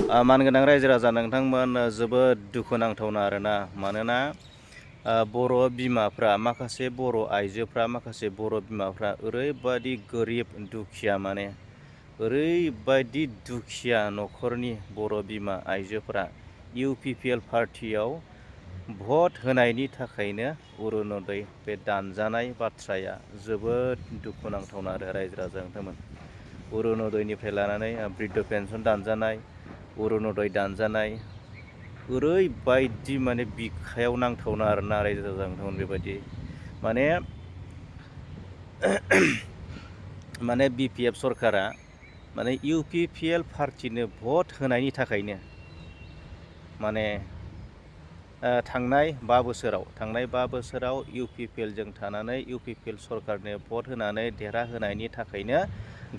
मानगोनां रायजो राजा नोंथांमोन जोबोद दुखुनांथावना आरोना मानोना बर' बिमाफ्रा माखासे बर' आइजोफ्रा माखासे बर' बिमाफ्रा ओरैबायदि गोरिब दुखिया माने ओरैबायदि दुखिया न'खरनि बर' बिमा आइजोफोरा UPPL पार्टियाव भट होनायनि थाखायनो अरुनदय बे दानजानाय बाथ्राया जोबोद दुखुनांथावना आरो रायजो राजा नोंथांमोन। अरुनदयनिफ्राय लानानै बृद्ध पेन्सन दानजानाय अरुनदय दानजानाय ओरैबायदि माने बिखायाव नांथावना आरोना रायजो राजा नोंथांमोन बेबायदि माने BPF सरकारा माने UPPL पार्टिनो भट होनायनि थाखायनो माने थांनाय 5 बोसोराव UPPL जों थानानै UPPL सरकारनो भट होनानै देरहाहोनायनि थाखायनो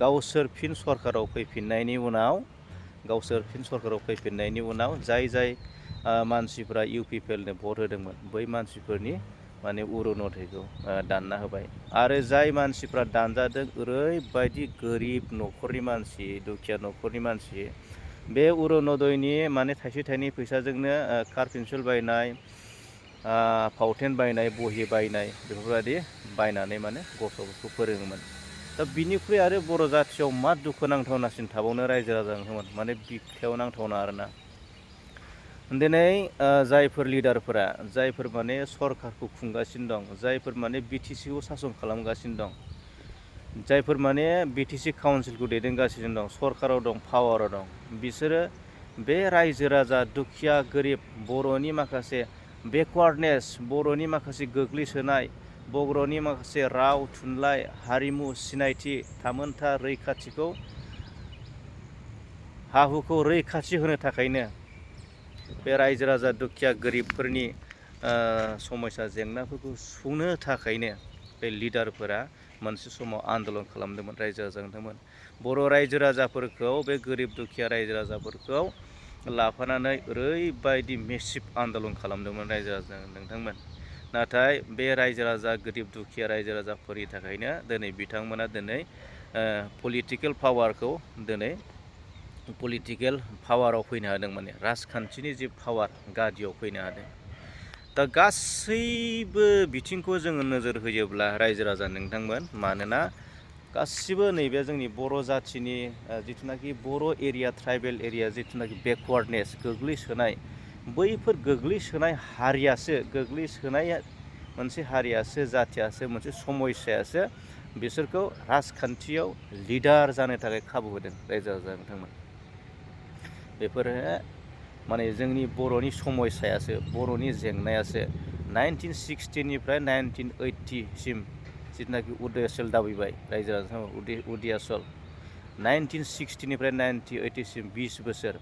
गावसोर फिन सरकाराव फैफिननायनि उनाव जाय मानसिफ्रा UPPLनो भट होदोंमोन बै मानसिफोरनि माने अरुनदयखौ दानना होबाय आरो जाय मानसिफ्रा दानजादों ओरैबायदि गोरिब न'खरनि मानसि दुखिया न'खरनि मानसि बे अरुनदयनि माने थाइसे थाइनै फैसाजोंनो कार पेन्सिल बायनाय फावथेन बायनाय बहि बायनाय बेफोरबायदि बायनानै माने गथ'फोरखौ फोरोङोमोन। दा बिनिख्रुइ आरो बर' जाथियाव मा दुखुनांथावनासिन थाबावनो रायजो राजा नोंथांमोन माने बिखायाव नांथावना आरोना। दिनै जायफोर लिडारफोरा जायफोर माने सरकारखौ खुंगासिनो दं जायफोर माने BTCखौ सासन खालामगासिनो दं जायफोर माने BTC काउन्सिलखौ दैदेनगासिनो दं सरकाराव दं पावाराव दं बिसोरो बे रायजो राजा दुखिया गोरिब बर'नि माखासे बेकवार्डनेस बर'नि माखासे गोग्लैसोनाय बर'नि माखासे राव थुनलाइ हारिमु सिनायथि थामोनथा रैखाथिखौ हा-हुखौ रैखाथि होनो थाखायनो बे रायजो राजा दुखिया गोरिबफोरनि समस्या जेंनाफोरखौ सुफुंनो थाखायनो बे लिडारफोरा मोनसे समाव आन्दलन खालामदोंमोन रायजो राजा नोंथांमोन। बर' रायजो राजाफोरखौ बे गोरिब दुखिया रायजो राजाफोरखौ लाफानानै ओरैबायदि मेसिभ आन्दलन खालामदोंमोन रायजो राजा नोंथांमोन। नाथाय बे रायजो राजा गोरिब दुखिया रायजो राजाफोरनि थाखायनो दिनै बिथांमोना पलिटिकेल पावाराव फैनो हादों माने राजखान्थिनि जे पावार गादियाव फैनो हादों। दा गासैबो बिथिंखौ जोङो नोजोर होयोब्ला रायजो राजा नोंथांमोन मानोना गासिबो नैबे जोंनि बर' जाथिनि जिथुनाखि बर' एरिया ट्राइबेल एरिया जिथुनाखि बेकवार्डनेस गोग्लैसोनाय बैफोर गोग्लैसोनाय मोनसे हारियासो जाथियासो मोनसे समयसायासो बिसोरखौ राजखान्थियाव लिडार जानो थाखाय खाबु होदों रायजो राजा नोंथांमोन। बेफोरो माने जोंनि बर'नि समयसायासो बर'नि जेंनायासो 1960निफ्राय 1980सिम जिथुनाखि उदयासल दाबिबाय रायजो राजा उदयासल 1960निफ्राय 1980सिम 20 बोसोर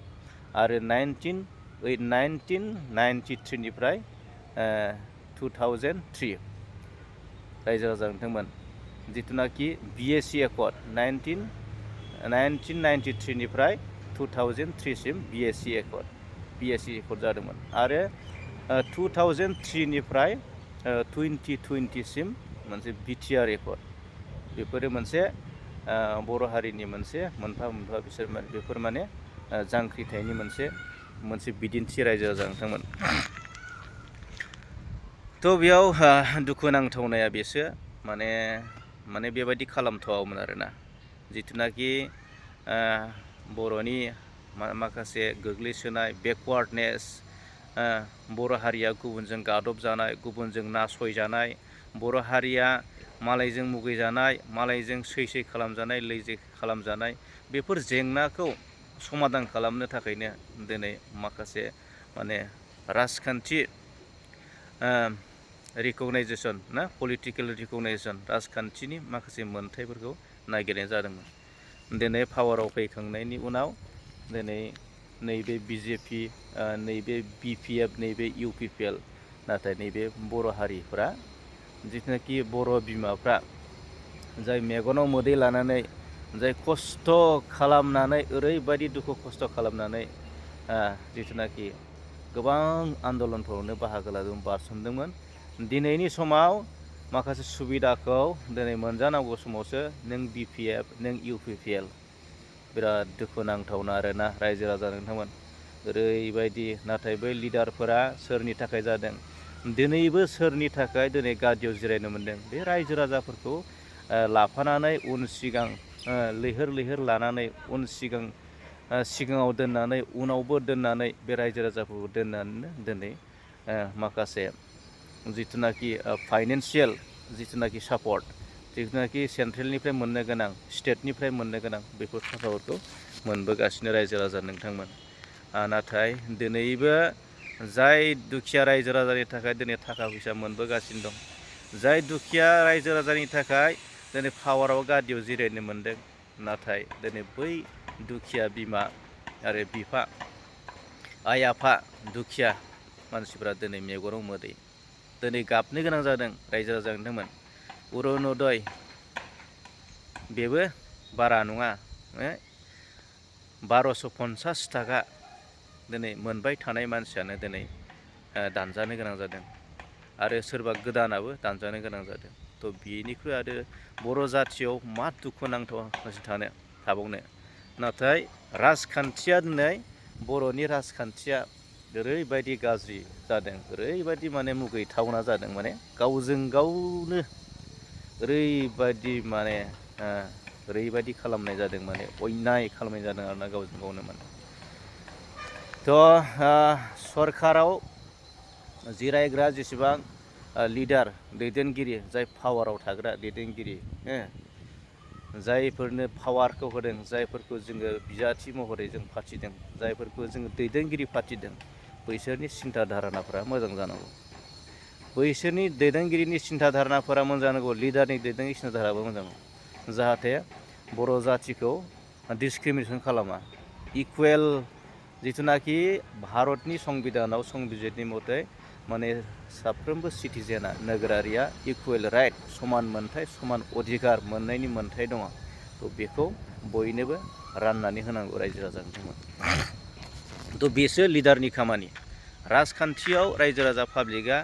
आरो 1993निफ्राय 2003 रायजो राजा नोंथांमोन जिथुनाखि BSc एकर्ड 1993निफ्राय 2003सिम BSc एकर्ड जादोंमन आरो 2003निफ्राय 2020सिम मोनसे BTR एकर्ड बेफोरो मोनसे बर' हारिनि मोनसे मोनफा बेफोर माने जांख्रिथायनि मोनसे बिदिन्थि रायजो राजा नोंथांमोन। थ' बेयाव दुखुनांथावनाया बेसो माने बेबायदि खालामथावामोन आरोना जिथुनाखि बर'नि माखासे गोग्लैसोनाय बेकवार्डनेस बर' हारिया गुबुनजों गादबजानाय गुबुनजों नासयजानाय बर' हारिया मालायजों मुगैजानाय मालायजों सै खालामजानाय लैजे खालामजानाय बेफोर जेंनाखौ समाधान खालामनो थाखायनो दिनै माखासे माने राजखान्थि रिकगनाइजेसन पलिटिकेल रिकगनाइजेसन राजखान्थिनि माखासे मोनथायफोरखौ नागिरनाय जादोंमोन। दिनै पावाराव फैखांनायनि उनाव दिनै नैबे BJP नैबे BPF नैबे UPPL नाथाय नैबे बर' हारिफ्रा जिथुनाखि बर' बिमाफ्रा जाय मेगनाव मोदै लानानै जाय खस्थ' खालामनानै ओरैबायदि दुखु खस्थ' खालामनानै जिथुनाखि गोबां आन्दलनफोरावनो बाहागो लादोंमोन बारसोमदोंमोन दिनैनि समाव माखासे सुबिदाखौ दिनै मोनजानांगौ समावसो नों BPF नों UPPL बिराद दुखुनांथावना आरोना रायजो राजा नोंथांमोन। ओरैबायदि नाथाय बै लिडारफोरा सोरनि थाखाय जादों, दिनैबो सोरनि थाखाय दिनै गादियाव जिरायनो मोन्दों? बे रायजो राजाफोरखौ लाफानानै उन सिगां लैहोर लैहोर लानानै उन सिगां सिगाङाव दोननानै उनावबो दोननानै बे रायजो राजाफोरखौ दोननानैनो दिनै माखासे जिथुनाखि फाइनेन्सियेल जिथुनाखि सापर्ट, जिथुनाखि सेन्ट्रेलनिफ्राय मोननो गोनां, स्टेटनिफ्राय मोननो गोनां बेफोर थाखाफोरखौ मोनबोगासिनो रायजो राजा नोंथांमोन। नाथाय दिनैबो जाय दुखिया रायजो राजानि थाखाय दिनै थाखा फैसा मोनबोगासिनो दं, जाय दुखिया रायजो राजानि थाखाय दिनै पावाराव गादियाव जिरायनो मोन्दों, नाथाय दिनै बै दुखिया बिमा आरो बिफा, आइ आफा दुखिया मानसिफ्रा दिनै मेगनाव मोदै, दिनै गाबनो गोनां जादों रायजो राजा नोंथांमोन। अरुनदय बेबो बारा नङा, 1250 थाखा दिनै मोनबाय थानाय मानसियानो दिनै दानजानो गोनां जादों आरो सोरबा गोदानाबो दानजानो गोनां जादों। थ' बेनिख्रुइ आरो बर' जाथियाव मा दुखुनांथाव थाबावनो। नाथाय राजखान्थिया दिनै बर'नि राजखान्थिया ओरैबायदि गाज्रि जादों, ओरैबायदि माने मुगैथावना जादों, माने गावजों गावनो ओरैबायदि खालामनाय जादों, माने अन्याय खालामनाय जादों आरोना गावजों गावनो माने। थ' सरकाराव जिरायग्रा जेसेबां लिडार, दैदेनगिरि, जाय पावाराव थाग्रा दैदेनगिरि, जायफोरनो पावारखौ होदों, जायफोरखौ जोङो बिजाथि महरै जों फाथिदों, जायफोरखौ जोङो दैदेनगिरि फाथिदों, बैसोरनि सिन्था धारनाफोरा मोजां जानांगौ। बैसोरनि दैदेनगिरिनि सिन्था धारनाफोरा मोजां जानांगौ, लिडारनि दैदेनगिरिनि सिन्था धाराबो मोजां, जाहाथे बर' जाथिखौ डिसक्रिमिनेसन खालामा। इकुवेल जिथुनाखि भारतनि संबिधानाव संबिजितनि मथे माने साफ्रोमबो सिटिजेना, नोगोरारिया इकुवेल राइट, समान मोनथाय, समान अधिकार मोननायनि मोनथाय दङ। थ' बेखौ बयनोबो राननानै होनांगौ रायजो राजा नोंथांमोन। थ' बेसो लिडारनि खामानि। राजखान्थियाव रायजो राजा पाब्लिकआ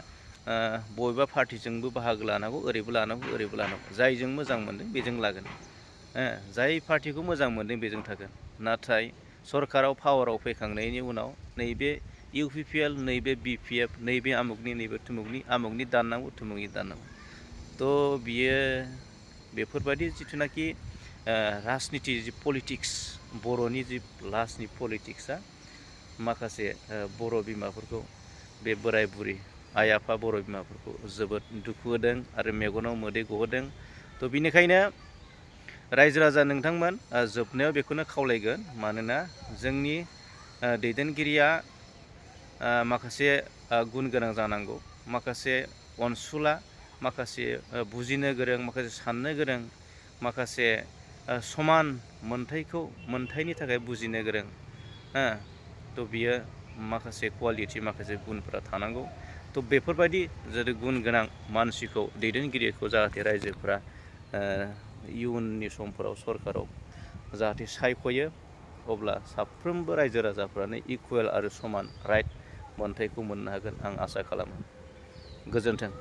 बबेबा पार्टिजोंबो बाहागो लानांगौ, ओरैबो लानांगौ, ओरैबो लानांगौ। जायजों मोजां मोनदों बेजों लागोन, जाय पार्टिखौ मोजां मोनदों बेजों थागोन। नाथाय सरकाराव पावाराव फैखांनायनि उनाव नैबे UPPL, नैबे BPF, नैबे आमुगनि, नैबे थुमुगनि, आमुगनि दाननांगौ, थुमुगनि दाननांगौ। थ' बियो बेफोरबायदि जिथुनाखि राजनिति, जि पलिटिक्स, बर'नि जि लास्टनि पलिटिक्सआ माखासे बर' बिमाफोरखौ, बे बोराय बुरि आइ आफा बर' बिमाफोरखौ जोबोद दुखु होदों आरो मेगनाव मोदै गहोदों। थ' बिनिखायनो रायजो राजा नोंथांमोन, जोबनायाव बेखौनो खावलायगोन, मानोना जोंनि दैदेनगिरिया माखासे गुन गोनां जानांगौ, माखासे अनसुला, माखासे बुजिनो गोरों, माखासे साननो गोरों, माखासे समान मोनथायनि थाखाय बुजिनो गोरों। थ' बियो माखासे कुवालिटि, माखासे गुनफोरा थानांगौ। थ' बेफोरबायदि जुदि गुन गोनां मानसिखौ, दैदेनगिरिखौ जाहाथे रायजोफ्रा इयुननि समफोराव सरकाराव जाहाथे सायख'यो, अब्ला साफ्रोमबो रायजो राजाफ्रानो इकुवेल आरो समान राइट मोनथायखौ मोननो हागोन, आं आसा खालामो। गोजोन्थों।